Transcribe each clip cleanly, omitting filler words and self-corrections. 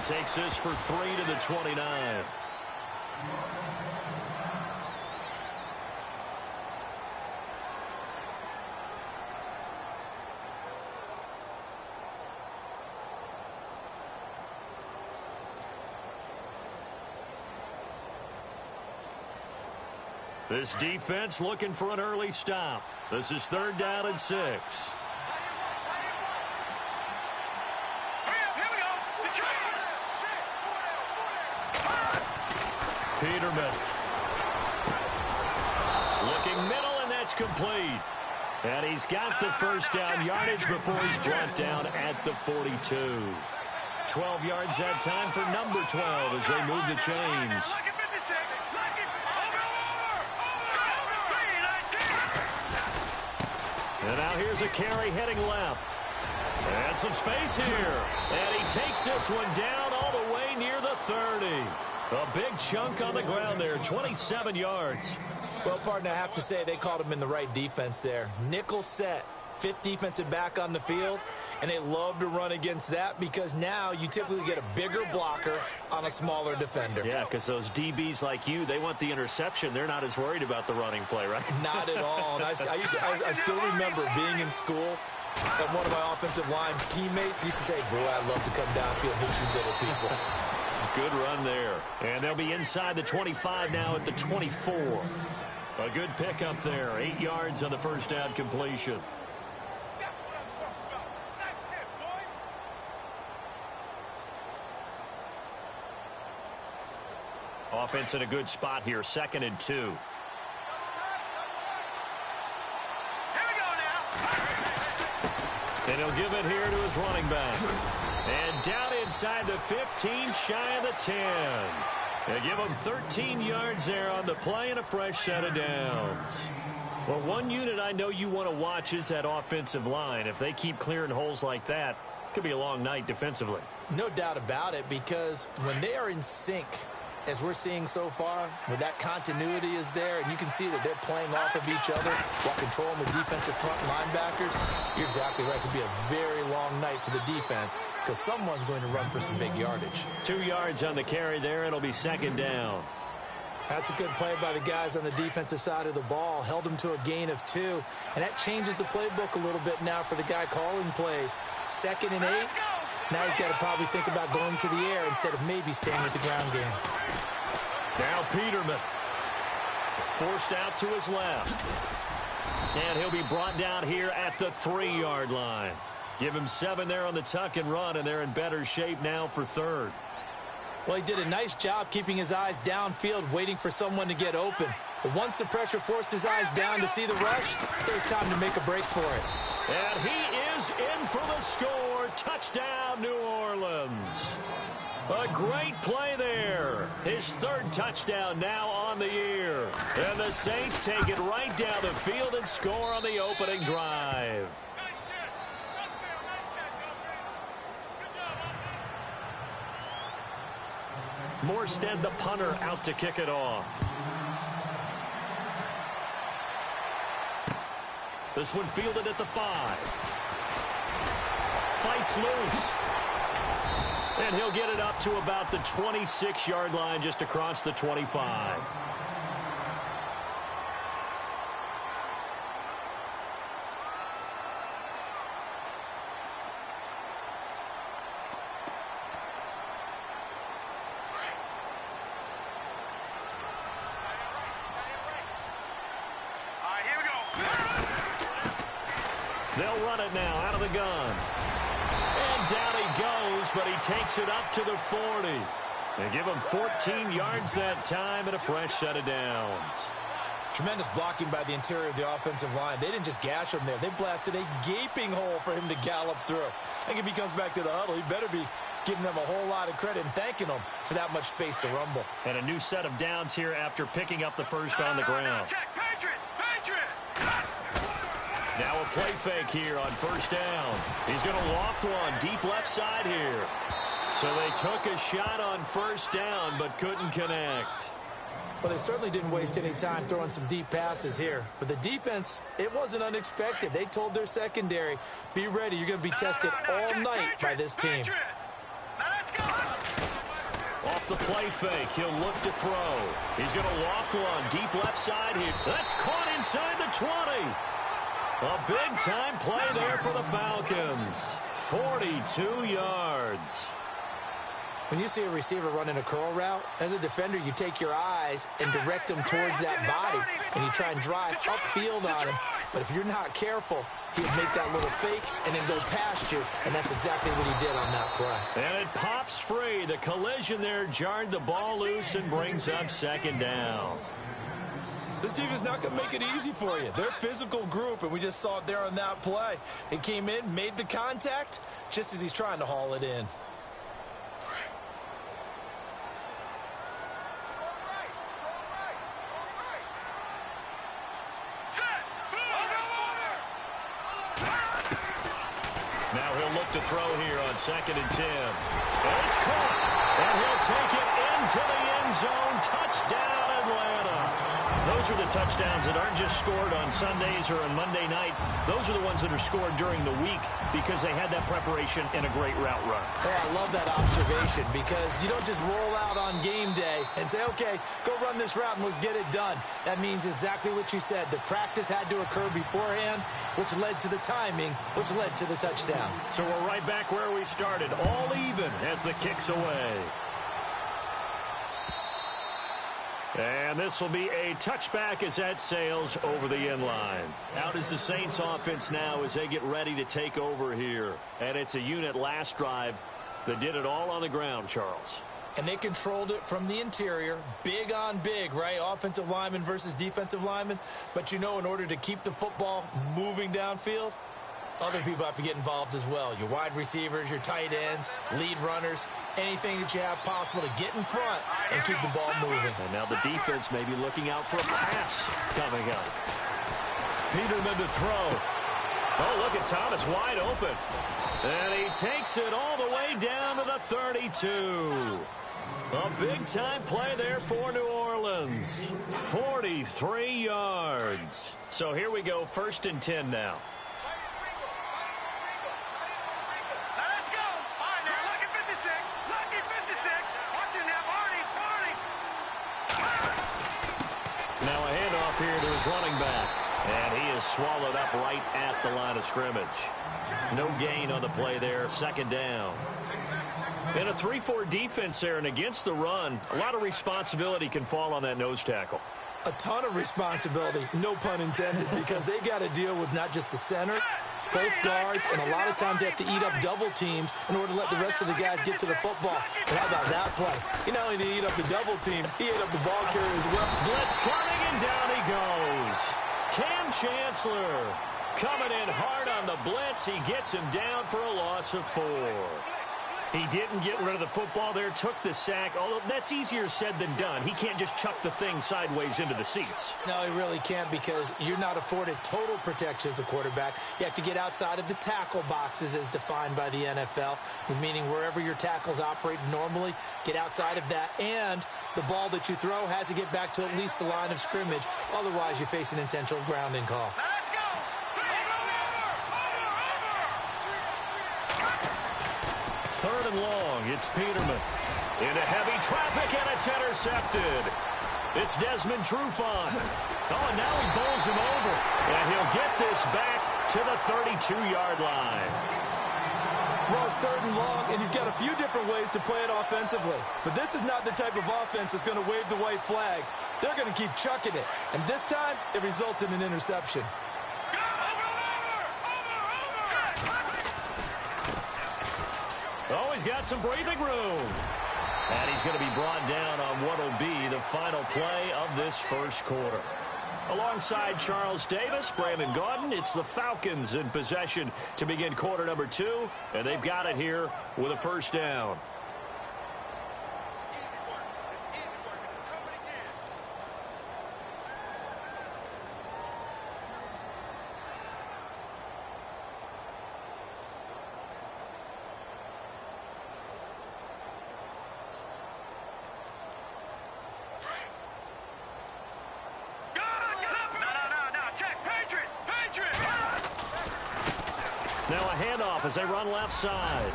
takes this for 3 to the 29. This defense looking for an early stop. This is 3rd down and 6. Peterman. Looking middle, and that's complete. And he's got the first down yardage before he's brought down at the 42. 12 yards that time for number 12 as they move the chains. And now here's a carry heading left. And some space here. And he takes this one down all the way near the 30. A big chunk on the ground there, 27 yards. Well, partner, I have to say they called him in the right defense there. Nickel set, 5th defensive back on the field, and they love to run against that because now you typically get a bigger blocker on a smaller defender. Yeah, because those DBs like you, they want the interception. They're not as worried about the running play, right? Not at all. And I still remember being in school, and one of my offensive line teammates used to say, boy, I love to come downfield and hit you little people. Good run there. And they'll be inside the 25 now at the 24. A good pickup there. 8 yards on the first down completion. Offense in a good spot here. 2nd and 2. Here we go now. And he'll give it here to his running back. And down inside the 15, shy of the 10. They give him 13 yards there on the play and a fresh set of downs. Well, one unit I know you want to watch is that offensive line. If they keep clearing holes like that, it could be a long night defensively. No doubt about it, because when they are in sync, as we're seeing so far, where that continuity is there, and you can see that they're playing off of each other while controlling the defensive front linebackers, you're exactly right. It could be a very long night for the defense because someone's going to run for some big yardage. 2 yards on the carry there. It'll be 2nd down. That's a good play by the guys on the defensive side of the ball. Held them to a gain of 2, and that changes the playbook a little bit now for the guy calling plays. 2nd and 8. Now he's got to probably think about going to the air instead of maybe staying with the ground game. Now Peterman. Forced out to his left. And he'll be brought down here at the 3-yard line. Give him 7 there on the tuck and run, and they're in better shape now for 3rd. Well, he did a nice job keeping his eyes downfield, waiting for someone to get open. But once the pressure forced his eyes down to see the rush, it was time to make a break for it. And he is in for the score. Touchdown, New Orleans. A great play there. His 3rd touchdown now on the year. And the Saints take it right down the field and score on the opening drive. Morstead, the punter, out to kick it off. This one fielded at the 5. Fights loose. And he'll get it up to about the 26-yard line just across the 25. Here we go. They'll run it now out of the gun. And down he goes, but he takes it up to the 40. They give him 14 yards that time and a fresh set of downs. Tremendous blocking by the interior of the offensive line. They didn't just gash him there. They blasted a gaping hole for him to gallop through. I think if he comes back to the huddle, he better be giving them a whole lot of credit and thanking them for that much space to rumble. And a new set of downs here after picking up the first on the ground. Check, Patriot. Now a play fake here on first down. He's going to loft one deep left side here. So they took a shot on first down but couldn't connect. Well, they certainly didn't waste any time throwing some deep passes here. But the defense, it wasn't unexpected. They told their secondary, be ready. You're going to be tested all night by this team. Now let's go. off the play fake. He'll look to throw. He's going to loft one. Deep left side here. That's caught inside the 20. A big-time play there for the Falcons. 42 yards. When you see a receiver running a curl route, as a defender, you take your eyes and direct them towards that body, and you try and drive upfield on him. But if you're not careful, he'll make that little fake and then go past you, and that's exactly what he did on that play. And it pops free. The collision there jarred the ball loose and brings up second down. This defense is not going to make it easy for you. They're a physical group, and we just saw it there on that play. It came in, made the contact, just as he's trying to haul it in. Now he'll look to throw here on 2nd and 10. And it's caught. And he'll take it into the end zone. Touchdown, Atlanta. Those are the touchdowns that aren't just scored on Sundays or on Monday night. Those are the ones that are scored during the week because they had that preparation and a great route run. Hey, I love that observation because you don't just roll out on game day and say, okay, go run this route and let's get it done. That means exactly what you said. The practice had to occur beforehand, which led to the timing, which led to the touchdown. So we're right back where we started, all even as the kick's away. And this will be a touchback as that sails over the end line. Out is the Saints offense now as they get ready to take over here. And it's a unit last drive that did it all on the ground, Charles. And they controlled it from the interior, big on big, right? Offensive lineman versus defensive lineman. But you know, in order to keep the football moving downfield, other people have to get involved as well. Your wide receivers, your tight ends, lead runners, anything that you have possible to get in front and keep the ball moving. And now the defense may be looking out for a pass coming up. Peterman to throw. Oh, look at Thomas wide open. And he takes it all the way down to the 32. A big-time play there for New Orleans. 43 yards. So here we go, 1st and 10 now. Now a handoff here to his running back. And he is swallowed up right at the line of scrimmage. No gain on the play there. 2nd down. In a 3-4 defense there and against the run, a lot of responsibility can fall on that nose tackle. A ton of responsibility, no pun intended, because they got to deal with not just the center, both guards, and a lot of times they have to eat up double teams in order to let the rest of the guys get to the football. And how about that play? He not only did he eat up the double team, he ate up the ball carrier as well. Blitz coming, and down he goes. Cam Chancellor coming in hard on the blitz. He gets him down for a loss of 4. He didn't get rid of the football there, took the sack, although that's easier said than done. He can't just chuck the thing sideways into the seats. No, he really can't because you're not afforded total protection as a quarterback. You have to get outside of the tackle boxes as defined by the NFL, meaning wherever your tackles operate normally, get outside of that, and the ball that you throw has to get back to at least the line of scrimmage. Otherwise, you face an intentional grounding call. Let's go! Third and long, it's Peterman. Into heavy traffic, and it's intercepted. It's Desmond Trufant. Oh, and now he bowls him over. And he'll get this back to the 32-yard line. Well, it's 3rd and long, and you've got a few different ways to play it offensively. But this is not the type of offense that's going to wave the white flag. They're going to keep chucking it. And this time, it results in an interception. Oh, he's got some breathing room. And he's going to be brought down on what will be the final play of this first quarter. Alongside Charles Davis, Brandon Gaudin, it's the Falcons in possession to begin quarter number 2. And they've got it here with a 1st down. Now a handoff as they run left side.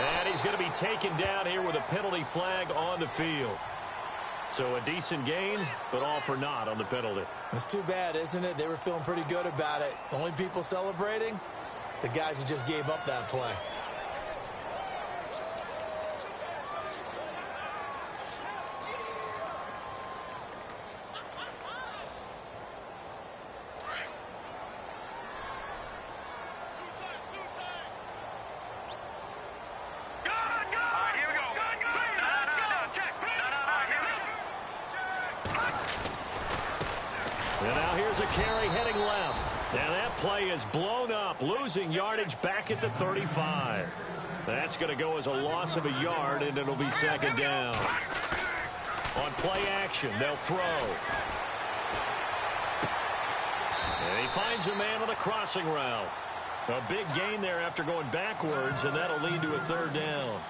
And he's going to be taken down here with a penalty flag on the field. So a decent gain, but all for naught on the penalty. It's too bad, isn't it? They were feeling pretty good about it. Only people celebrating, the guys who just gave up that play. And now here's a carry heading left. And that play is blown up, losing yardage back at the 35. That's going to go as a loss of a yard, and it'll be second down. On play action, they'll throw. And he finds a man on the crossing route. A big gain there after going backwards, and that'll lead to a third down.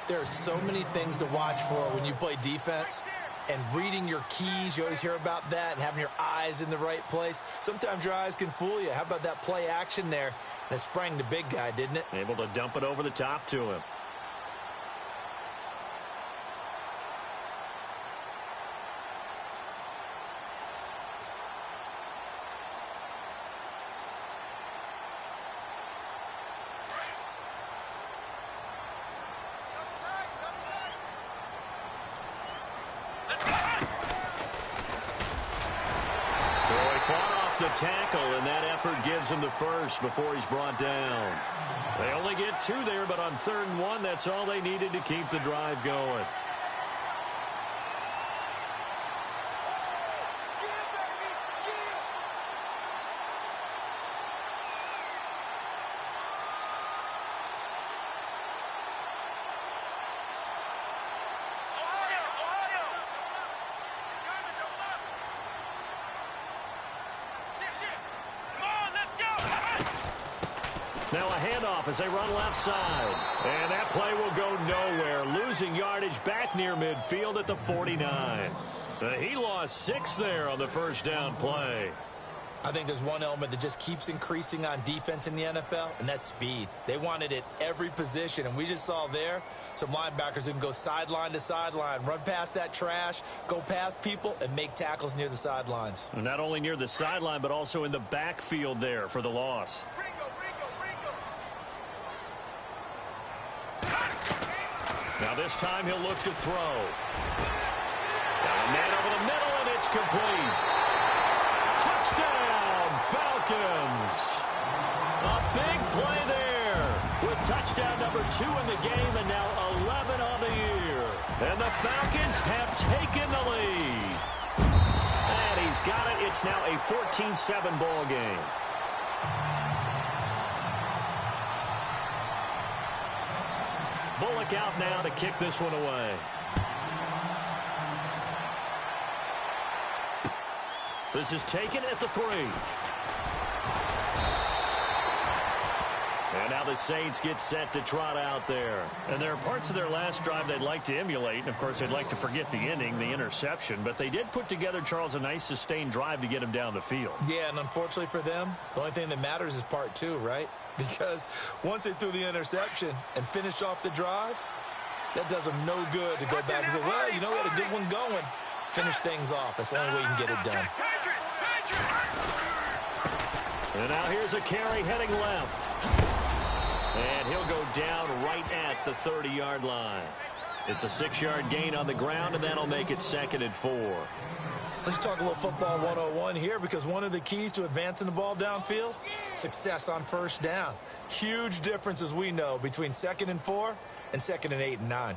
There are so many things to watch for when you play defense. And reading your keys, you always hear about that, and having your eyes in the right place. Sometimes your eyes can fool you. How about that play action there? And it sprang the big guy, didn't it? Able to dump it over the top to him. Tackle, and that effort gives him the first before he's brought down. They only get two there, but on 3rd and 1, that's all they needed to keep the drive going. Now a handoff as they run left side. And that play will go nowhere. Losing yardage back near midfield at the 49. He lost 6 there on the first down play. I think there's one element that just keeps increasing on defense in the NFL, and that's speed. They want it at every position, and we just saw there some linebackers who can go sideline to sideline, run past that trash, go past people, and make tackles near the sidelines. And not only near the sideline, but also in the backfield there for the loss. Now this time he'll look to throw. Got a man over the middle, and it's complete. Touchdown, Falcons. A big play there with touchdown number 2 in the game, and now 11 on the year. And the Falcons have taken the lead. And he's got it. It's now a 14-7 ball game. Bullock out now to kick this one away. This is taken at the 3. And now the Saints get set to trot out there. And there are parts of their last drive they'd like to emulate. And, of course, they'd like to forget the ending, the interception. But they did put together, Charles, a nice sustained drive to get him down the field. Yeah, and unfortunately for them, the only thing that matters is part 2, right? Because once they threw the interception and finished off the drive, that does them no good to go back and say, well, you know, we had a good one going. Finish things off. That's the only way you can get it done. And now here's a carry heading left. And he'll go down right at the 30-yard line. It's a 6-yard gain on the ground, and that'll make it 2nd and 4. Let's talk a little football 101 here, because one of the keys to advancing the ball downfield, success on first down. Huge difference, as we know, between 2nd and 4 and 2nd and 8 and 9.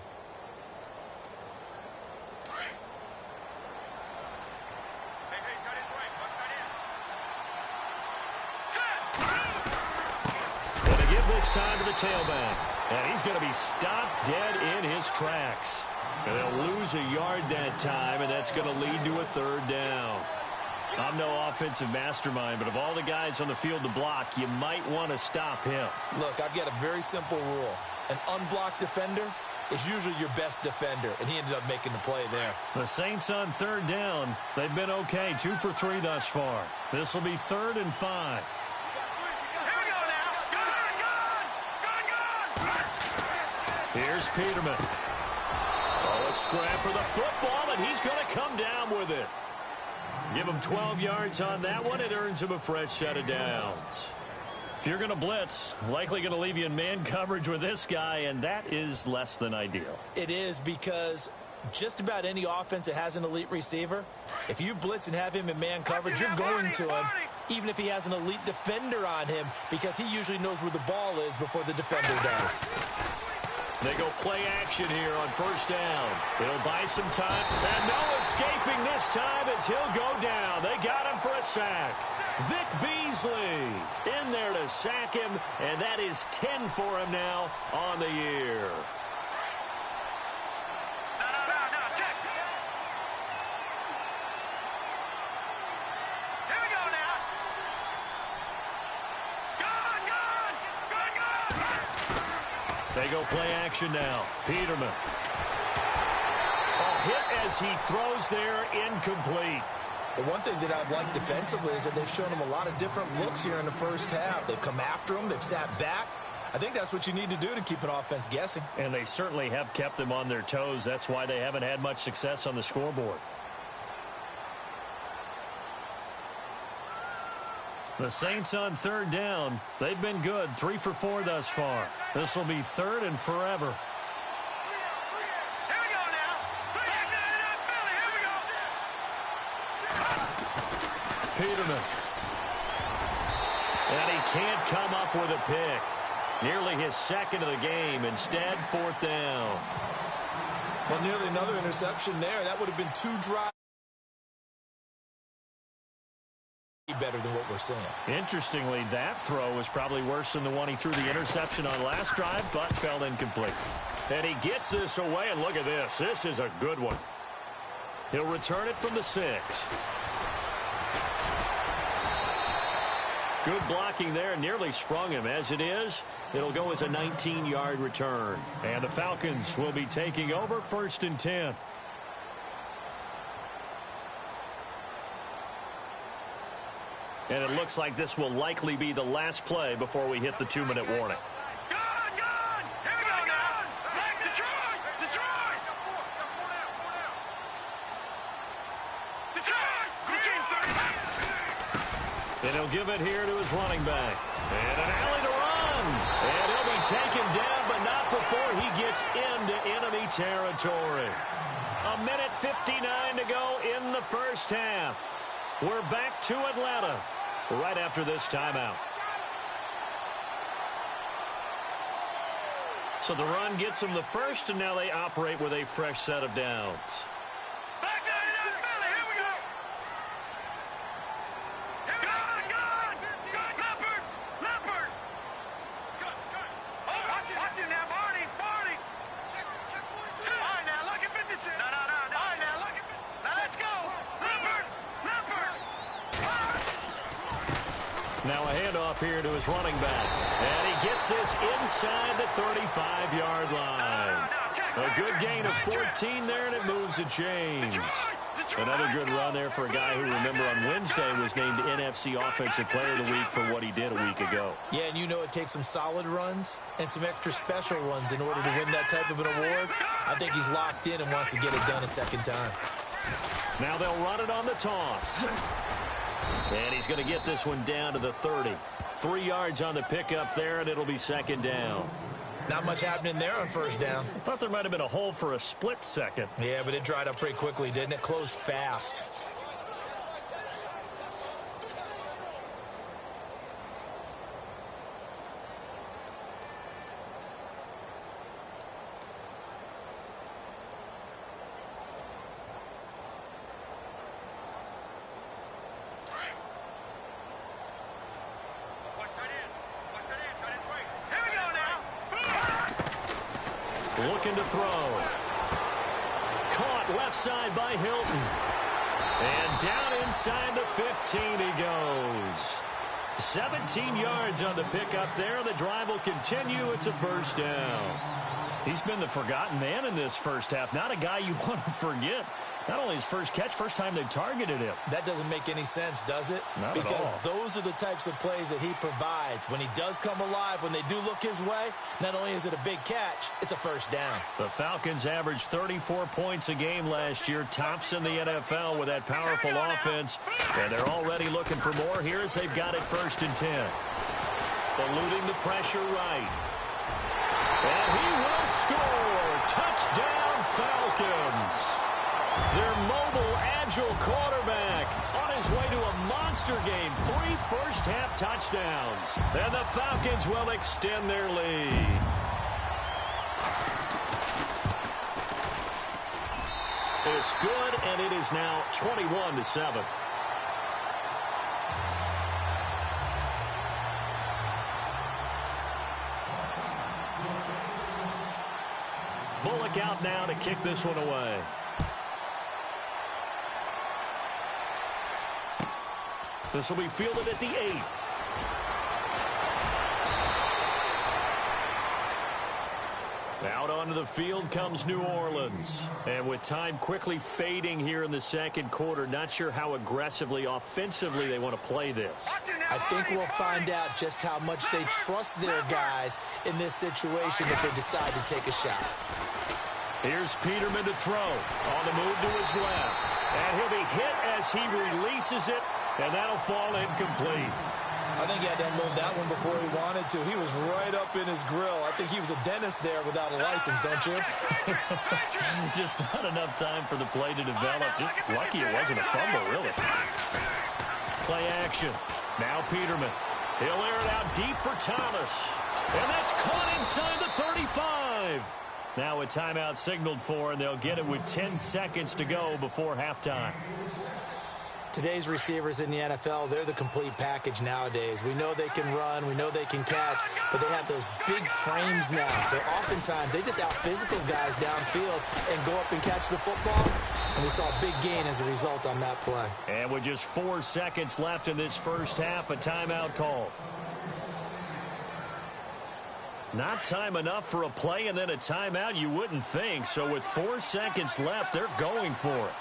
And they give this time to the tailback. And he's going to be stopped dead in his tracks. And they'll lose a yard that time, and that's going to lead to a 3rd down. I'm no offensive mastermind, but of all the guys on the field to block, you might want to stop him. Look, I've got a very simple rule. An unblocked defender is usually your best defender, and he ended up making the play there. The Saints on 3rd down. They've been okay, 2 for 3 thus far. This will be 3rd and 5. Here's Peterman. Oh, a scrap for the football, and he's going to come down with it. Give him 12 yards on that one. It earns him a fresh set of downs. If you're going to blitz, likely going to leave you in man coverage with this guy, and that is less than ideal. It is, because just about any offense that has an elite receiver, if you blitz and have him in man coverage, you're going to him, even if he has an elite defender on him, because he usually knows where the ball is before the defender does. They go play action here on first down. It'll buy some time. And no escaping this time as he'll go down. They got him for a sack. Vic Beasley in there to sack him, and that is 10 for him now on the year. They go play action now. Peterman. Oh, hit as he throws there, incomplete. The one thing that I've liked defensively is that they've shown him a lot of different looks here in the first half. They've come after him. They've sat back. I think that's what you need to do to keep an offense guessing. And they certainly have kept them on their toes. That's why they haven't had much success on the scoreboard. The Saints on third down. They've been good. 3 for 4 thus far. This will be third and forever. Here we go now. Here we go. Peterman. And he can't come up with a pick. Nearly his second of the game. Instead, fourth down. Well, nearly another interception there. That would have been 2 drives. Better than what we're seeing. Interestingly, that throw was probably worse than the one he threw the interception on last drive, but fell incomplete. And he gets this away, and look at this. This is a good one. He'll return it from the 6. Good blocking there, nearly sprung him. As it is, it'll go as a 19-yard return. And the Falcons will be taking over 1st and 10. And it looks like this will likely be the last play before we hit the 2-minute warning. Gone! Here we go now. Back Detroit! And he'll give it here to his running back. And an alley to run. And he'll be taken down, but not before he gets into enemy territory. 1:59 to go in the first half. We're back to Atlanta right after this timeout. So the run gets them the first, and now they operate with a fresh set of downs. Back there in that Philly. Here we go. Leopard. Watch him now, Barney. All right, now, look at 56. No. All right, now, look at 56. Now, let's go. Leopard. Now a handoff here to his running back. And he gets this inside the 35-yard line. A good gain of 14 there, and it moves the chains. Another good run there for a guy who, remember, on Wednesday was named NFC Offensive Player of the Week for what he did a week ago. Yeah, and you know it takes some solid runs and some extra special runs in order to win that type of an award. I think he's locked in and wants to get it done a second time. Now they'll run it on the toss. And he's going to get this one down to the 30. 3 yards on the pickup there, and it'll be second down. Not much happening there on first down. I thought there might have been a hole for a split second. Yeah, but it dried up pretty quickly, didn't it? Closed fast. Looking to throw. Caught left side by Hilton. And down inside the 15 he goes. 17 yards on the pickup there. The drive will continue. It's a first down. He's been the forgotten man in this first half. Not a guy you want to forget. Not only his first catch, first time they've targeted him. That doesn't make any sense, does it? Not because at all. Those are the types of plays that he provides. When he does come alive, when they do look his way, not only is it a big catch, it's a first down. The Falcons averaged 34 points a game last year, tops in the NFL with that powerful offense. And they're already looking for more here as they've got it 1st and 10. Eluding the pressure right. And he will score. Touchdown, Falcons. Their mobile, agile quarterback on his way to a monster game. 3 first-half touchdowns. And the Falcons will extend their lead. It's good, and it is now 21-7. Bullock out now to kick this one away. This will be fielded at the 8. Out onto the field comes New Orleans. And with time quickly fading here in the second quarter, not sure how aggressively, offensively they want to play this. I think we'll find out just how much they trust their guys in this situation if they decide to take a shot. Here's Peterman to throw. On the move to his left. And he'll be hit as he releases it, and that'll fall incomplete. I think he had to unload that one before he wanted to. He was right up in his grill. I think he was a dentist there without a license, don't you? Just not enough time for the play to develop. Just lucky it wasn't a fumble, really. Play action. Now Peterman. He'll air it out deep for Thomas. And that's caught inside the 35. Now a timeout signaled for, and they'll get it with 10 seconds to go before halftime. Today's receivers in the NFL, they're the complete package nowadays. We know they can run, we know they can catch, but they have those big frames now. So oftentimes they just out-physical guys downfield and go up and catch the football. And we saw a big gain as a result on that play. And with just 4 seconds left in this first half, a timeout call. Not time enough for a play and then a timeout, you wouldn't think. So with 4 seconds left, they're going for it.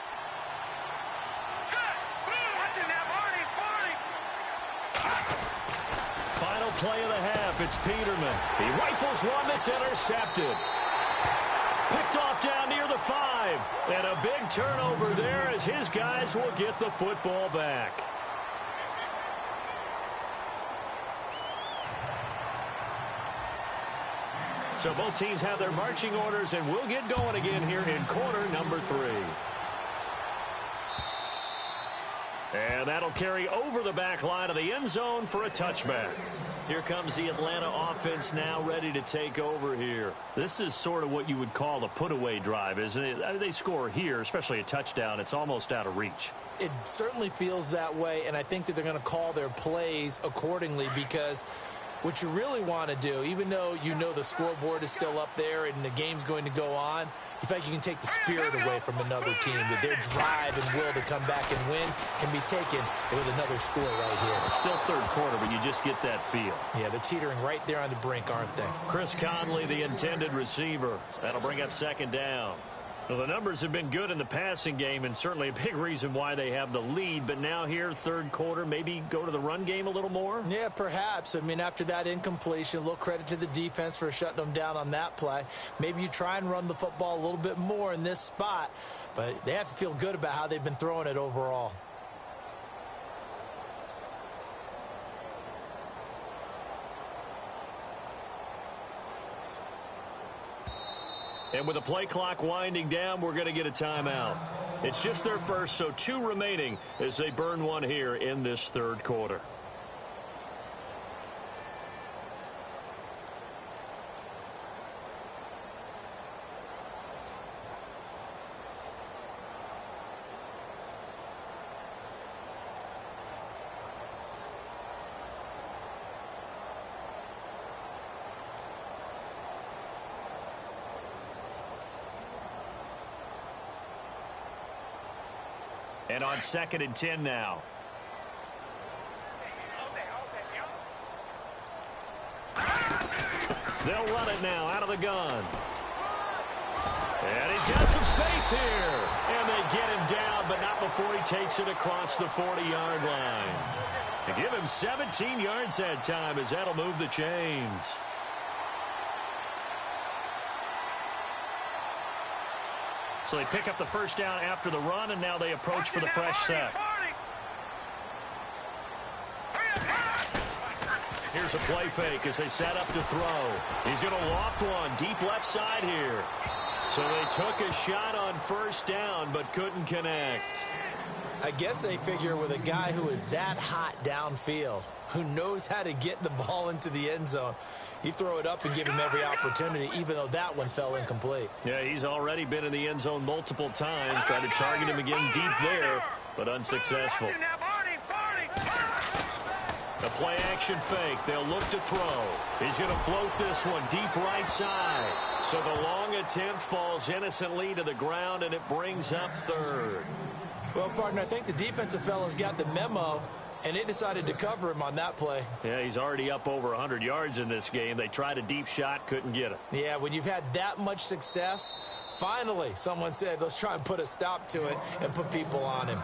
Final play of the half, it's Peterman. He rifles one that's intercepted. Picked off down near the 5. And a big turnover there as his guys will get the football back. So both teams have their marching orders, and we'll get going again here in quarter number 3. And that'll carry over the back line of the end zone for a touchback. Here comes the Atlanta offense now ready to take over here. This is sort of what you would call a put-away drive, isn't it? I mean, they score here, especially a touchdown. It's almost out of reach. It certainly feels that way, and I think that they're going to call their plays accordingly because what you really want to do, even though you know the scoreboard is still up there and the game's going to go on, in fact, you can take the spirit away from another team. That their drive and will to come back and win can be taken with another score right here. It's still third quarter, but you just get that feel. Yeah, they're teetering right there on the brink, aren't they? Chris Conley, the intended receiver. That'll bring up second down. Well, the numbers have been good in the passing game, and certainly a big reason why they have the lead. But now here, third quarter, maybe go to the run game a little more? Yeah, perhaps. I mean, after that incompletion, a little credit to the defense for shutting them down on that play. Maybe you try and run the football a little bit more in this spot. But they have to feel good about how they've been throwing it overall. And with the play clock winding down, we're going to get a timeout. It's just their first, so 2 remaining as they burn one here in this third quarter. And on 2nd and 10 now. They'll run it now out of the gun. got some space here. And they get him down, but not before he takes it across the 40-yard line. They give him 17 yards that time as that'll move the chains. So they pick up the first down after the run, and now they approach for the fresh set. Here's a play fake as they set up to throw. He's going to loft one deep left side here. So they took a shot on first down but couldn't connect. I guess they figure with a guy who is that hot downfield, who knows how to get the ball into the end zone, you throw it up and give him every opportunity, even though that one fell incomplete. Yeah, he's already been in the end zone multiple times. Tried to target him again deep there, but unsuccessful. The play action fake. They'll look to throw. He's going to float this one deep right side. So the long attempt falls innocently to the ground, and it brings up third. Well, partner, I think the defensive fellas got the memo, and they decided to cover him on that play. Yeah, he's already up over 100 yards in this game. They tried a deep shot, couldn't get it. Yeah, when you've had that much success, finally someone said, let's try and put a stop to it and put people on him.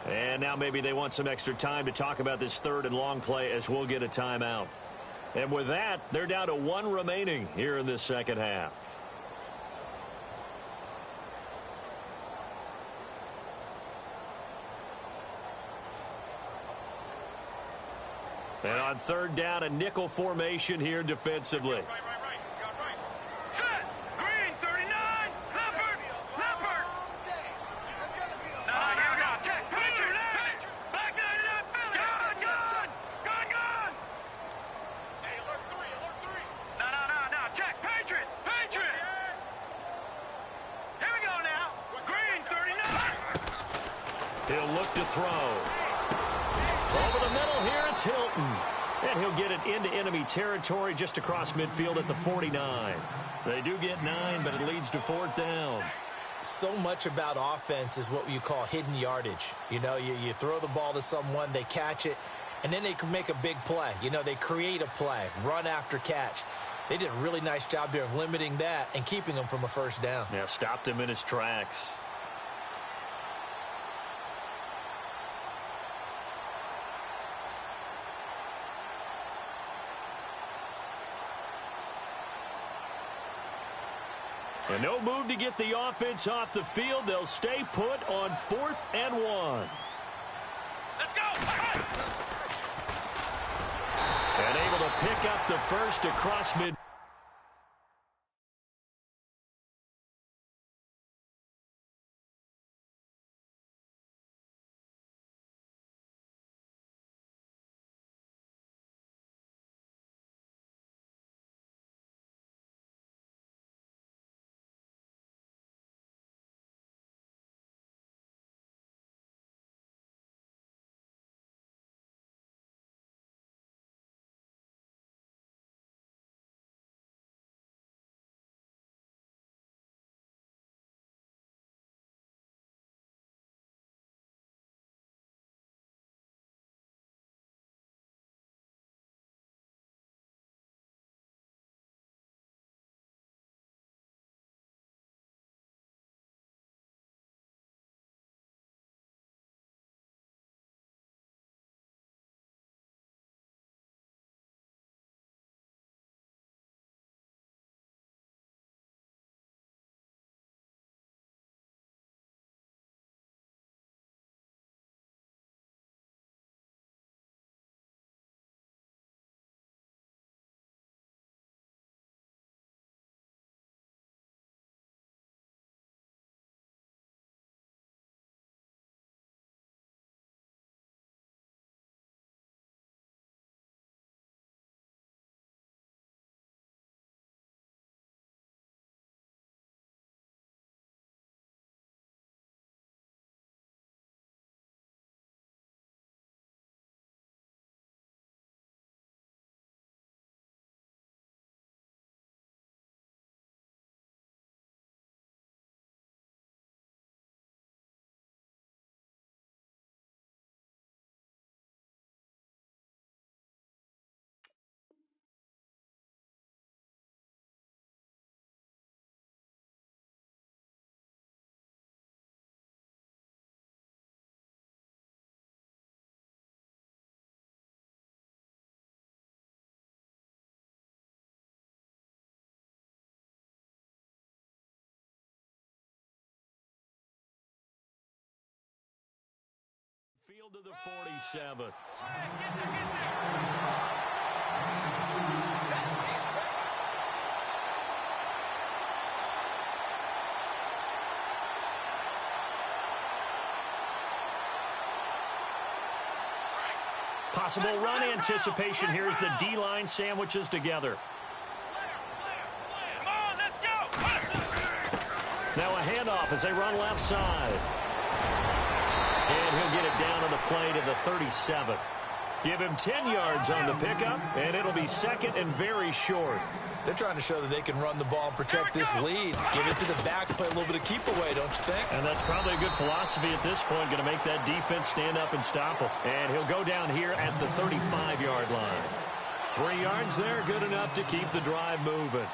And now maybe they want some extra time to talk about this third and long play as we'll get a timeout. And with that, they're down to one remaining here in this second half. And on third down, a nickel formation here defensively. He'll look to throw. Over the middle here, it's Hilton. And he'll get it into enemy territory just across midfield at the 49. They do get 9, but it leads to fourth down. So much about offense is what you call hidden yardage. You know, you throw the ball to someone, they catch it, and then they can make a big play. You know, they create a play, run after catch. They did a really nice job there of limiting that and keeping him from a first down. Yeah, stopped him in his tracks. And no move to get the offense off the field. They'll stay put on 4th and 1. Let's go! And able to pick up the first across mid. field to the 47. Possible run anticipation here as the D-line sandwiches together. Come on, let's go. Now a handoff as they run left side. And he'll get it down on the play to the 37. Give him 10 yards on the pickup, and it'll be second and very short. They're trying to show that they can run the ball and protect this lead. Give it to the backs, play a little bit of keep away, don't you think? And that's probably a good philosophy at this point, going to make that defense stand up and stop him. And he'll go down here at the 35-yard line. 3 yards there, good enough to keep the drive moving.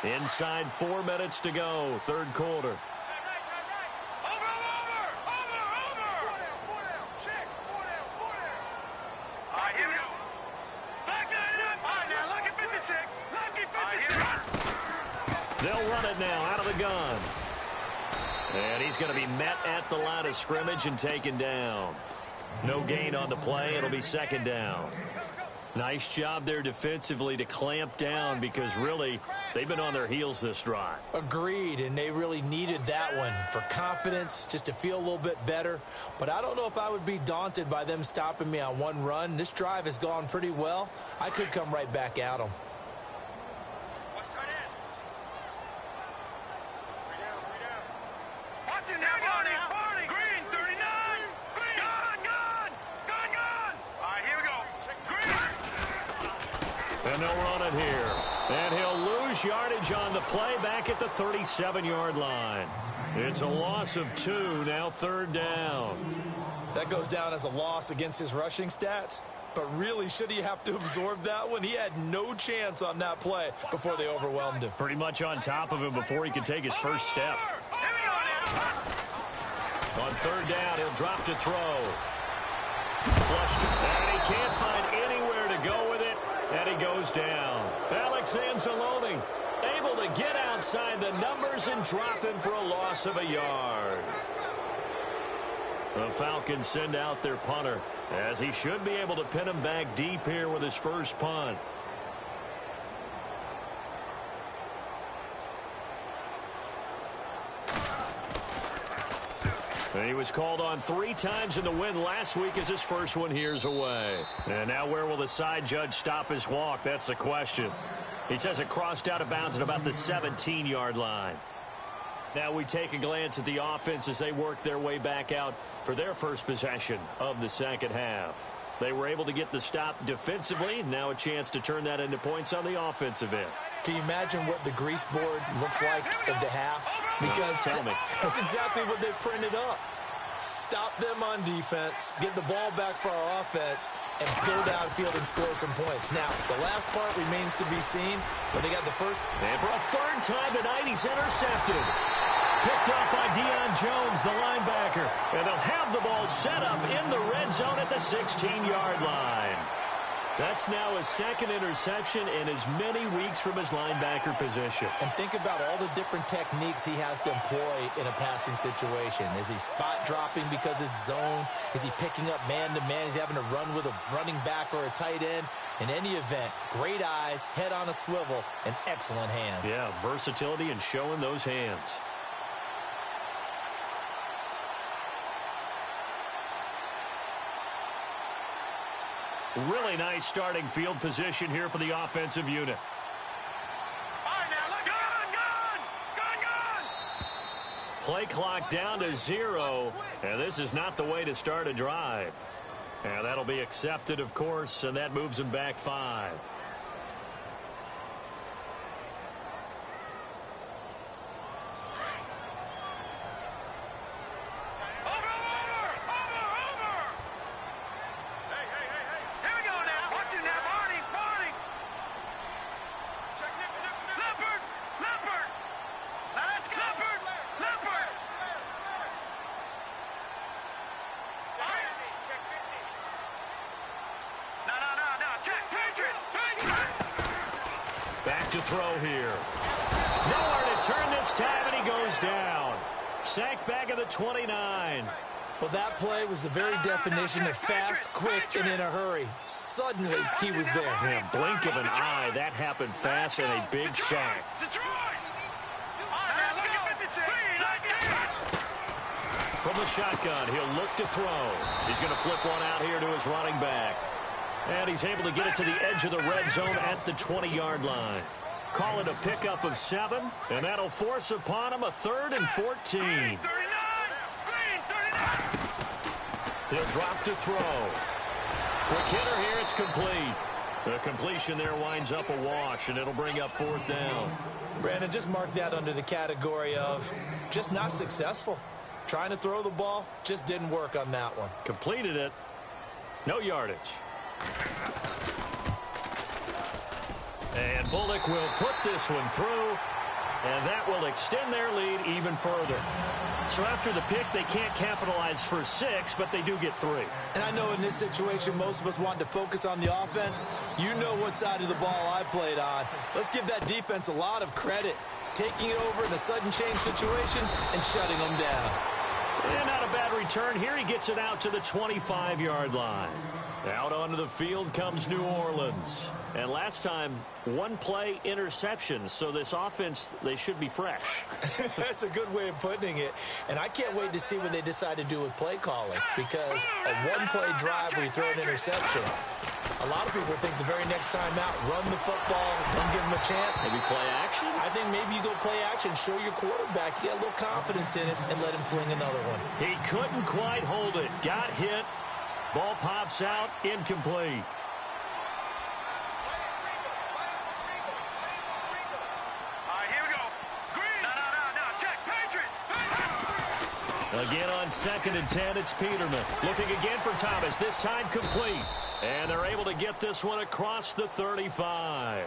Inside 4 minutes to go, third quarter. They'll run it now out of the gun. And he's going to be met at the line of scrimmage and taken down. No gain on the play. It'll be second down. Nice job there defensively to clamp down because really they've been on their heels this drive. Agreed, and they really needed that one for confidence, just to feel a little bit better. But I don't know if I would be daunted by them stopping me on one run. This drive has gone pretty well. I could come right back at them. And they'll run it here. And he'll lose yardage on the play back at the 37-yard line. It's a loss of 2, now third down. That goes down as a loss against his rushing stats. But really, should he have to absorb that one? He had no chance on that play before they overwhelmed him. Pretty much on top of him before he could take his first step. On third down, he'll drop to throw. Flushed. And he can't find anywhere to go with it. And he goes down. Alex Anzalone able to get outside the numbers and drop him for a loss of a yard. The Falcons send out their punter as he should be able to pin him back deep here with his first punt. And he was called on 3 times in the win last week as his first one here's away. And now where will the side judge stop his walk? That's the question. He says it crossed out of bounds at about the 17-yard line. Now we take a glance at the offense as they work their way back out for their first possession of the second half. They were able to get the stop defensively. Now a chance to turn that into points on the offensive end. Can you imagine what the grease board looks like at the half? Because tell me. That's exactly what they printed up. Stop them on defense, get the ball back for our offense, and go downfield and score some points. Now, the last part remains to be seen, but they got the first. And for a third time tonight, he's intercepted. Picked up by Deion Jones, the linebacker. And they'll have the ball set up in the red zone at the 16-yard line. That's now his second interception in as many weeks from his linebacker position. And think about all the different techniques he has to employ in a passing situation. Is he spot dropping because it's zone? Is he picking up man-to-man? Is he having to run with a running back or a tight end? In any event, great eyes, head on a swivel, and excellent hands. Yeah, versatility and showing those hands. Really nice starting field position here for the offensive unit. Play clock down to 0, and this is not the way to start a drive. And that'll be accepted, of course, and that moves him back 5. back to throw here. Nowhere to turn this time, and he goes down. Sacked back at the 29. Well, that play was the very definition of fast, quick, and in a hurry. Suddenly, he was there. Yeah, blink of an eye, that happened fast and a big sack. From the shotgun, he'll look to throw. He's going to flip one out here to his running back. And he's able to get it to the edge of the red zone at the 20-yard line. Call it a pickup of 7, and that'll force upon him a 3rd and 14. He'll drop to throw. Quick hitter here, it's complete. The completion there winds up a wash, and it'll bring up 4th down. Brandon, just mark that under the category of just not successful. Trying to throw the ball, just didn't work on that one. Completed it. No yardage. And Bullock will put this one through, and that will extend their lead even further. So after the pick, they can't capitalize for 6, but they do get 3. And I know in this situation, most of us want to focus on the offense. You know what side of the ball I played on. Let's give that defense a lot of credit. Taking it over in a sudden change situation and shutting them down. And not a bad return here. He gets it out to the 25-yard line. Out onto the field comes New Orleans. And last time, 1-play interception. So this offense, they should be fresh. That's a good way of putting it. And I can't wait to see what they decide to do with play calling. Because a 1-play drive where you throw an interception, a lot of people think the very next time out, run the football, don't give them a chance. Maybe play action? I think maybe you go play action, show your quarterback, you get a little confidence in it, and let him fling another one. He couldn't quite hold it. Got hit. Ball pops out, incomplete. Again on 2nd and 10, it's Peterman. Looking again for Thomas, this time complete. And they're able to get this one across the 35.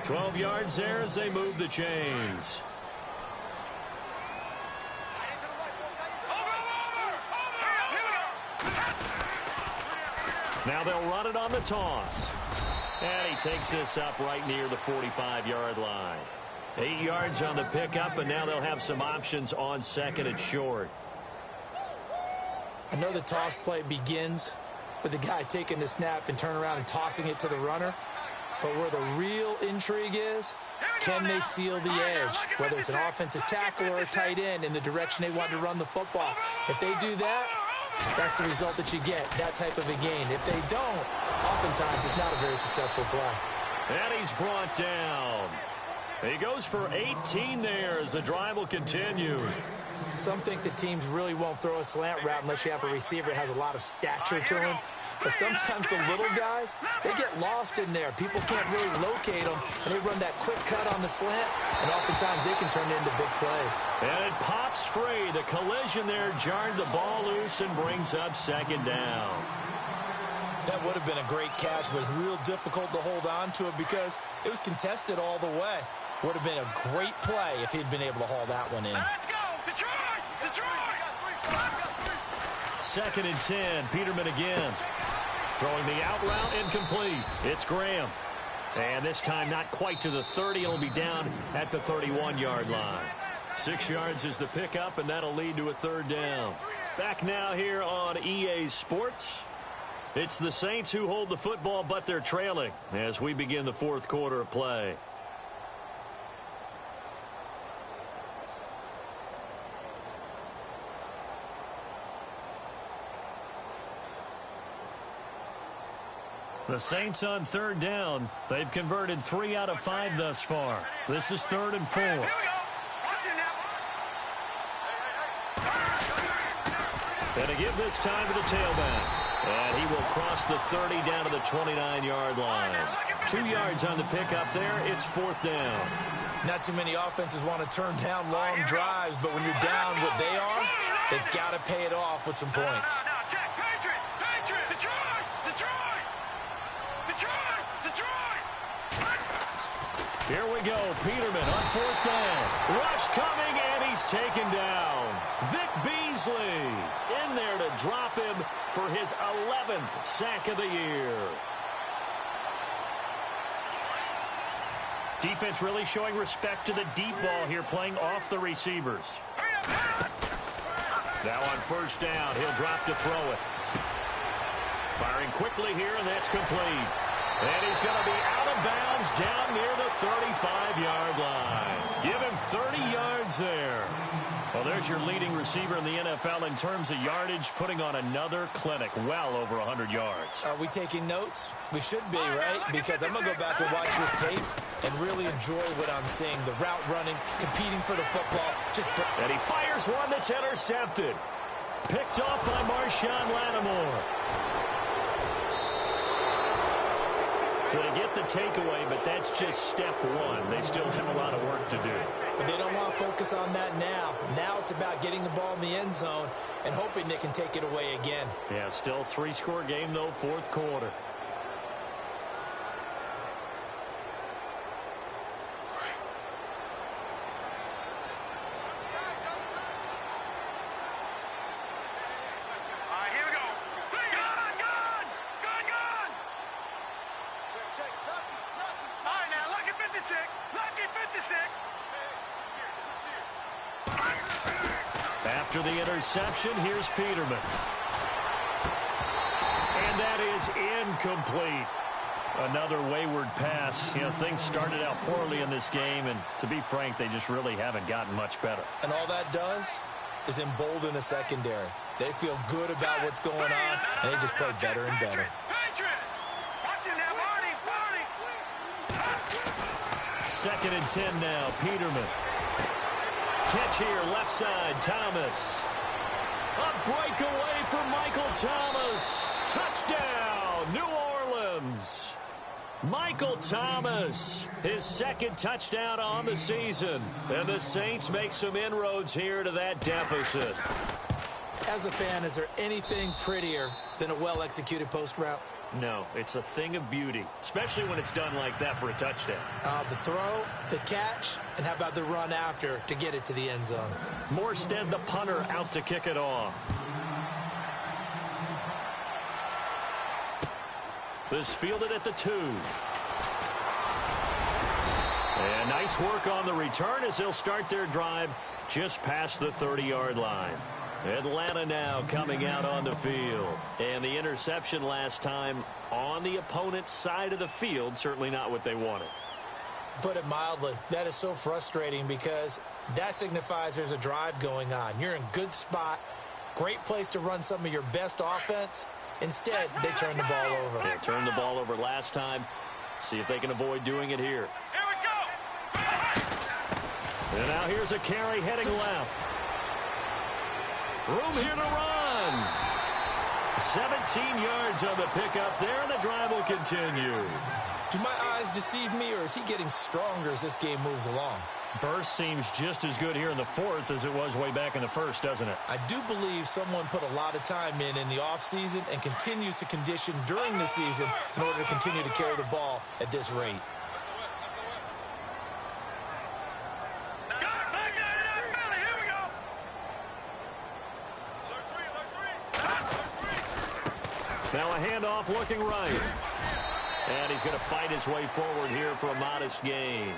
12 yards there as they move the chains. Now they'll run it on the toss. And he takes this up right near the 45-yard line. 8 yards on the pickup, and now they'll have some options on 2nd and short. I know the toss play begins with the guy taking the snap and turn around and tossing it to the runner. But where the real intrigue is, can they seal the edge? Whether it's an offensive tackle or a tight end in the direction they want to run the football. If they do that, that's the result that you get, that type of a gain. If they don't, oftentimes it's not a very successful play. And he's brought down. He goes for 18 there as the drive will continue. Some think the teams really won't throw a slant route unless you have a receiver that has a lot of stature to him. But sometimes the little guys, they get lost in there. People can't really locate them, and they run that quick cut on the slant, and oftentimes they can turn it into big plays. And it pops free. The collision there jarred the ball loose and brings up 2nd down. That would have been a great catch, but it's real difficult to hold on to it because it was contested all the way. Would have been a great play if he'd been able to haul that one in. Let's go! Detroit! Detroit! 2nd and 10. Peterman again. Throwing the out route, incomplete. It's Graham. And this time not quite to the 30. It'll be down at the 31-yard line. 6 yards is the pickup, and that'll lead to a 3rd down. Back now here on EA Sports. It's the Saints who hold the football, but they're trailing as we begin the 4th quarter of play. The Saints on 3rd down. They've converted 3 out of 5 thus far. This is 3rd and 4. And to give this time to the tailback. And he will cross the 30 down to the 29-yard line. 2 yards on the pickup there. It's 4th down. Not too many offenses want to turn down long drives, but when you're down what they are, they've got to pay it off with some points. Here we go. Peterman on 4th down. Rush coming, and he's taken down. Vic Beasley in there to drop him for his 11th sack of the year. Defense really showing respect to the deep ball here, playing off the receivers. Now on first down, he'll drop to throw it. Firing quickly here, and that's complete. And he's going to be out of bounds down near the 35-yard line. Give him 30 yards there. Well, there's your leading receiver in the NFL in terms of yardage, putting on another clinic, well over 100 yards. Are we taking notes? We should be, right? Because I'm going to go back and watch this tape and really enjoy what I'm seeing. The route running, competing for the football. And he fires one that's intercepted. Picked off by Marshawn Lattimore. So they get the takeaway, but that's just step one. They still have a lot of work to do. But they don't want to focus on that now. Now it's about getting the ball in the end zone and hoping they can take it away again. Yeah, still 3-score game, though, fourth quarter. After the interception, here's Peterman. And that is incomplete. Another wayward pass. You know, things started out poorly in this game, and to be frank, they just really haven't gotten much better. And all that does is embolden a secondary. They feel good about what's going on, and they just play better and better. Second and 10 now, Peterman. Catch here, left side, Thomas. A breakaway for Michael Thomas. Touchdown, New Orleans. Michael Thomas, his second touchdown on the season. And the Saints make some inroads here to that deficit. As a fan, is there anything prettier than a well-executed post route? No, it's a thing of beauty, especially when it's done like that for a touchdown. The throw, the catch, and how about the run after to get it to the end zone? Morstead, the punter, out to kick it off. This fielded at the 2. And nice work on the return as they'll start their drive just past the 30-yard line. Atlanta now coming out on the field. And the interception last time on the opponent's side of the field, certainly not what they wanted. Put it mildly, that is so frustrating because that signifies there's a drive going on. You're in good spot, great place to run some of your best offense. Instead, they turn the ball over. They turned the ball over last time. See if they can avoid doing it here. Here we go. And now here's a carry heading left. Room here to run. 17 yards on the pickup there, and the drive will continue. Do my eyes deceive me, or is he getting stronger as this game moves along? Burst seems just as good here in the fourth as it was way back in the first, doesn't it? I do believe someone put a lot of time in the offseason and continues to condition during the season in order to continue to carry the ball at this rate. Now a handoff looking right. And he's going to fight his way forward here for a modest gain.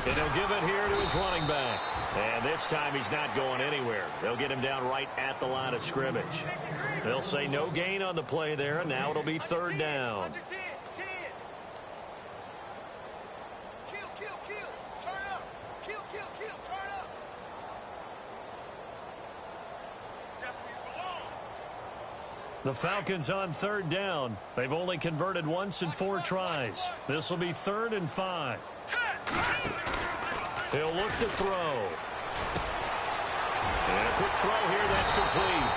And he'll give it here to his running back. And this time he's not going anywhere. They'll get him down right at the line of scrimmage. They'll say no gain on the play there, and now it'll be third down. The Falcons on third down. They've only converted once in 4 tries. This will be 3rd and 5. He'll look to throw. And a quick throw here, that's complete.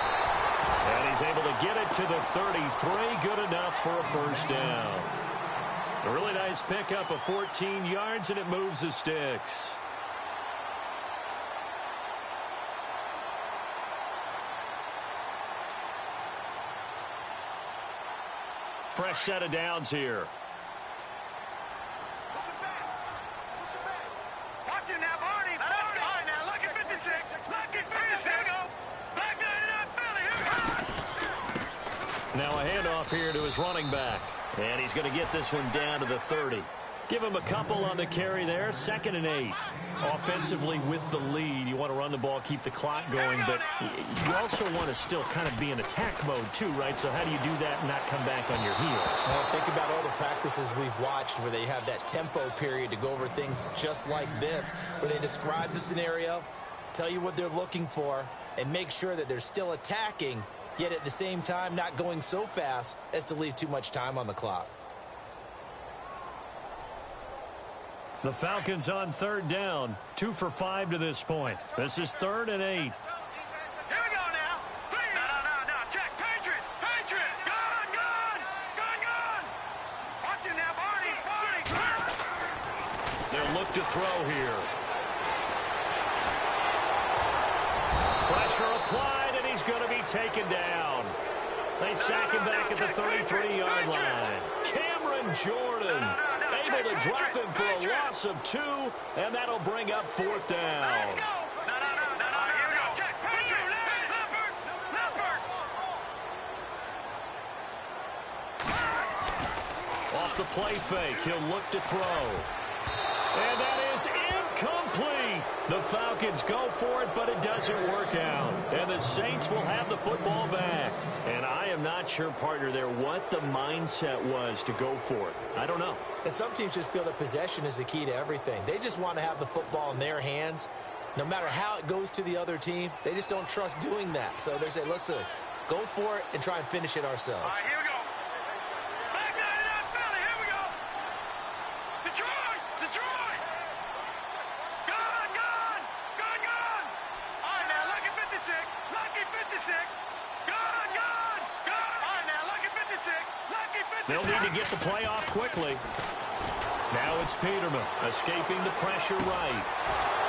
And he's able to get it to the 33. Good enough for a first down. A really nice pickup of 14 yards, and it moves the sticks. Fresh set of downs here. Watch it now, Barney. Let's go. All right, now, lucky 56. Lucky 56. Here we go. Back 99, Philly. Here we go. Now a handoff here to his running back. And he's going to get this one down to the 30. Give him a couple on the carry there. 2nd and 8. Offensively with the lead, you want to run the ball, keep the clock going, but you also want to still kind of be in attack mode too, right? So how do you do that and not come back on your heels? Well, think about all the practices we've watched where they have that tempo period to go over things just like this, where they describe the scenario, tell you what they're looking for, and make sure that they're still attacking, yet at the same time not going so fast as to leave too much time on the clock. The Falcons on 3rd down, 2 for 5 to this point. This is 3rd and 8. Here we go now. Please. No. Check. Patriot. Gun. Watch it now, Barney. They'll look to throw here. Pressure applied, and he's going to be taken down. They sack him back at the 33-yard line. Cameron Jordan able to drop him for a loss of 2, and that'll bring up 4th down. Let's go. No. Here we go. Check. Patriot. Leopard. Off the play fake, he'll look to throw. And that is incomplete. The Falcons go for it, but it doesn't work out. And the Saints will have the football back. And I am not sure, partner, there what the mindset was to go for it. I don't know. And some teams just feel that possession is the key to everything. They just want to have the football in their hands. No matter how it goes to the other team, they just don't trust doing that. So they say, listen, go for it and try and finish it ourselves. All right, here we go. Back 99, Philly. Here we go. Detroit. Gun. All right, now, lucky 56. Gun. All right, now, lucky 56. They'll need to get the play off quickly. Now it's Peterman escaping the pressure right.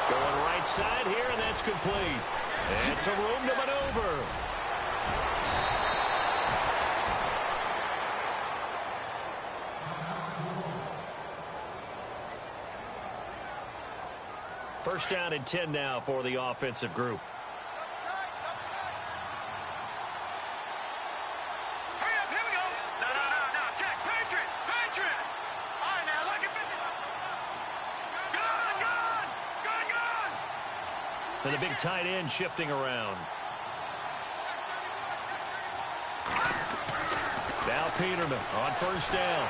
Going right side here, and that's complete. And some room to maneuver. First down and 10 now for the offensive group. Hurry up, here we go. No. Check. Patriot. All right, now, lucky 56. Gun. And the big tight end shifting around. Now Peterman on first down.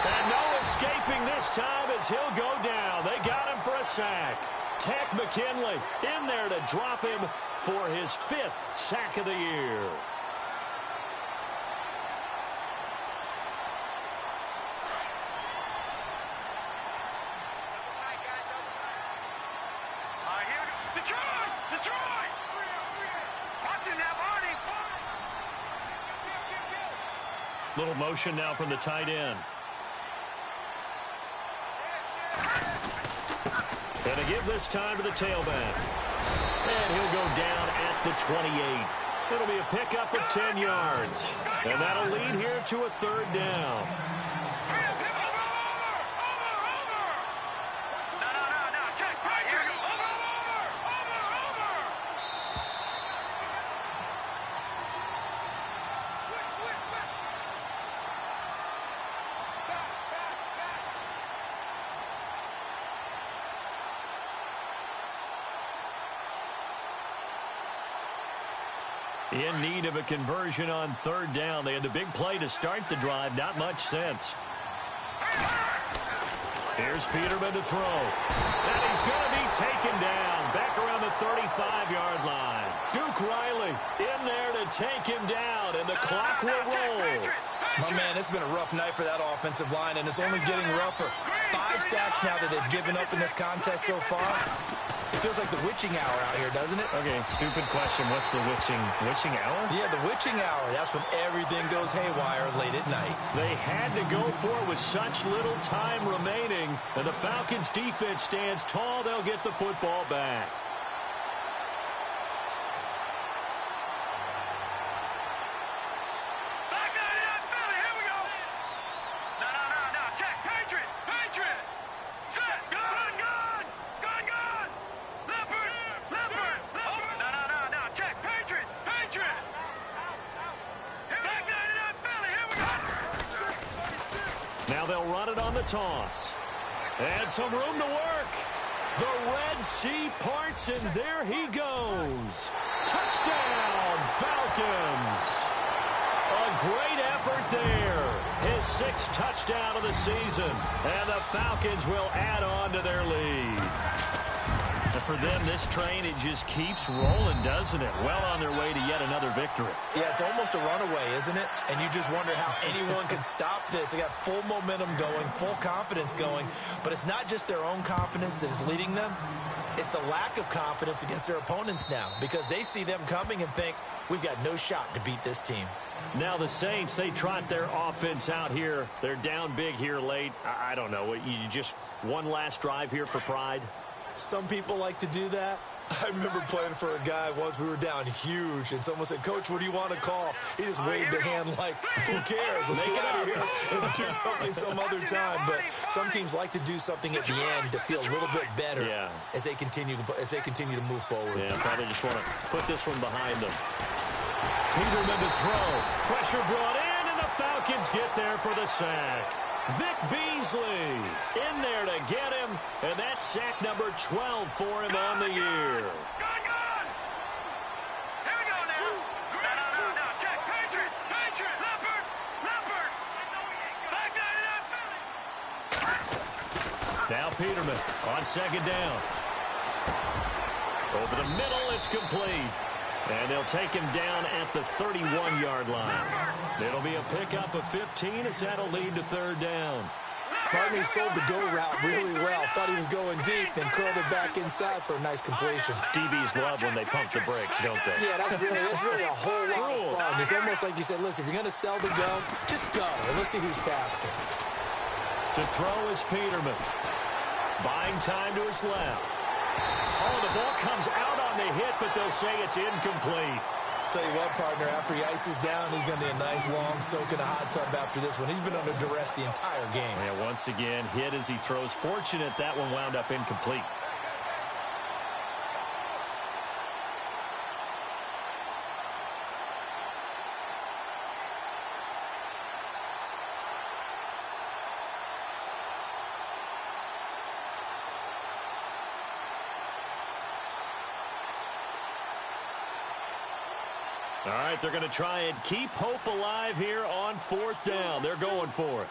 And no escaping this time as he'll go down. They got him for a sack. Tech McKinley in there to drop him for his 5th sack of the year. All right, here we go. Detroit. Watch it now, Barney. Little motion now from the tight end. And a give this time to the tailback. And he'll go down at the 28. It'll be a pickup of 10 yards. And that'll lead here to a 3rd down. No. Check. Patriot. Over. In need of a conversion on 3rd down. They had the big play to start the drive. Not much sense. Here's Peterman to throw. And he's going to be taken down. Back around the 35-yard line. Duke Riley in there to take him down. And the clock will roll. My man, it's been a rough night for that offensive line, and it's only getting rougher. 5 sacks now that they've given up in this contest so far. It feels like the witching hour out here, doesn't it? Okay, stupid question. What's the witching hour? Yeah, the witching hour. That's when everything goes haywire late at night. They had to go for it with such little time remaining. And the Falcons defense stands tall. They'll get the football back. Back 99, Philly. Here on the toss. And some room to work. The Red Sea parts, and there he goes. Touchdown, Falcons. A great effort there. His 6th touchdown of the season. And the Falcons will add on to their lead. And for them, this train, it just keeps rolling, doesn't it? Well on their way to yet another victory. Yeah, it's almost a runaway, isn't it? And you just wonder how anyone could stop this. They got full momentum going, full confidence going. But it's not just their own confidence that is leading them. It's the lack of confidence against their opponents now, because they see them coming and think, we've got no shot to beat this team. Now the Saints, they trot their offense out here. They're down big here late. I don't know. You just one last drive here for pride? Some people like to do that. I remember playing for a guy once. We were down huge, and someone said, Coach, what do you want to call? He just waved a hand like, who cares? Let's get out of here and do something some other time. But some teams like to do something at the end to feel a little bit better as they continue to move forward. Yeah, probably just want to put this one behind them. Peterman to throw. Pressure brought in, and the Falcons get there for the sack. Vic Beasley in there to get him, and that's sack number 12 for him on the year. Good. Here we go now. No. Check. Patriot. Leopard. Back Now Peterman on 2nd down. Over the middle, it's complete. And they'll take him down at the 31-yard line. It'll be a pickup of 15 as that'll lead to 3rd down. Partner sold the go route really well. Thought he was going deep, then curled it back inside for a nice completion. DBs love when they pump the brakes, don't they? Yeah, that's really a whole lot of fun. It's almost like you said, listen, if you're going to sell the go, just go. And let's see who's faster. To throw is Peterman. Buying time to his left. Oh, the ball comes out on the hit, but they'll say it's incomplete. Tell you what, partner, after he ices down, he's going to be a nice long soak in a hot tub after this one. He's been under duress the entire game. Yeah, once again, hit as he throws. Fortunate that one wound up incomplete. All right, they're going to try and keep hope alive here on 4th down. They're going for it.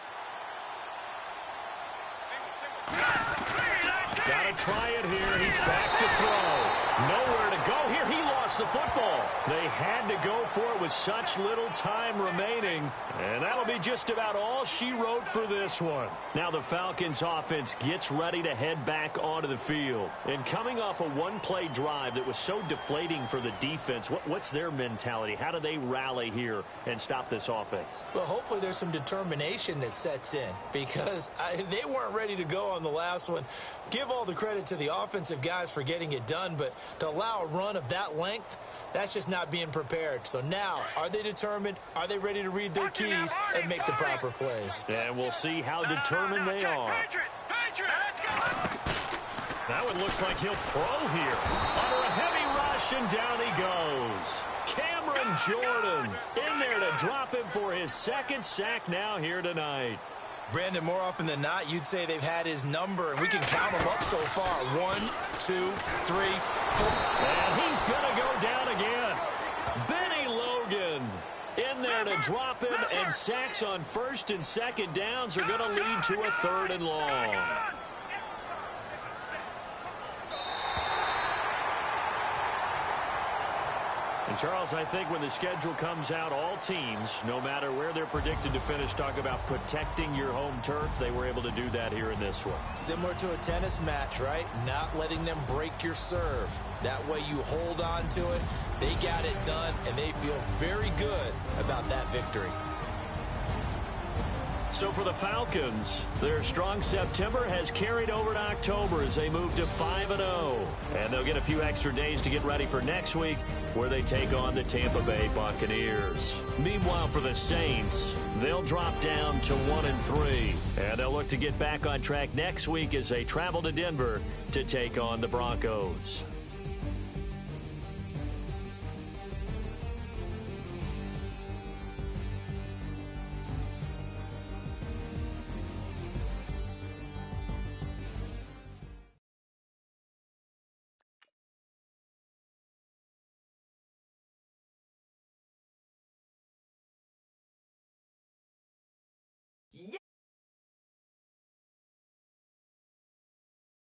Got to try it here. He's back to throw. Nowhere to go here. He lost the football. They had to go for it with such little time remaining. And that'll be just about all she wrote for this one. Now the Falcons offense gets ready to head back onto the field. And coming off a one-play drive that was so deflating for the defense, what's their mentality? How do they rally here and stop this offense? Well, hopefully there's some determination that sets in, because they weren't ready to go on the last one. Give all the credit to the offensive guys for getting it done, but to allow a run of that length, that's just not being prepared. So now, are they determined? Are they ready to read their keys and make the proper plays? And we'll see how determined they are. That one looks like he'll throw here. Under a heavy rush, and down he goes. Cameron Jordan in there to drop him for his 2nd sack now here tonight. Brandon, more often than not, you'd say they've had his number, and we can count them up so far. 1, 2, 3, 4. And he's going to go down again. Benny Logan in there to drop him, and sacks on 1st and 2nd downs are going to lead to a 3rd and long. And, Charles, I think when the schedule comes out, all teams, no matter where they're predicted to finish, talk about protecting your home turf. They were able to do that here in this one. Similar to a tennis match, right? Not letting them break your serve. That way you hold on to it. They got it done, and they feel very good about that victory. So for the Falcons, their strong September has carried over to October as they move to 5-0. And they'll get a few extra days to get ready for next week, where they take on the Tampa Bay Buccaneers. Meanwhile, for the Saints, they'll drop down to 1-3. And they'll look to get back on track next week as they travel to Denver to take on the Broncos.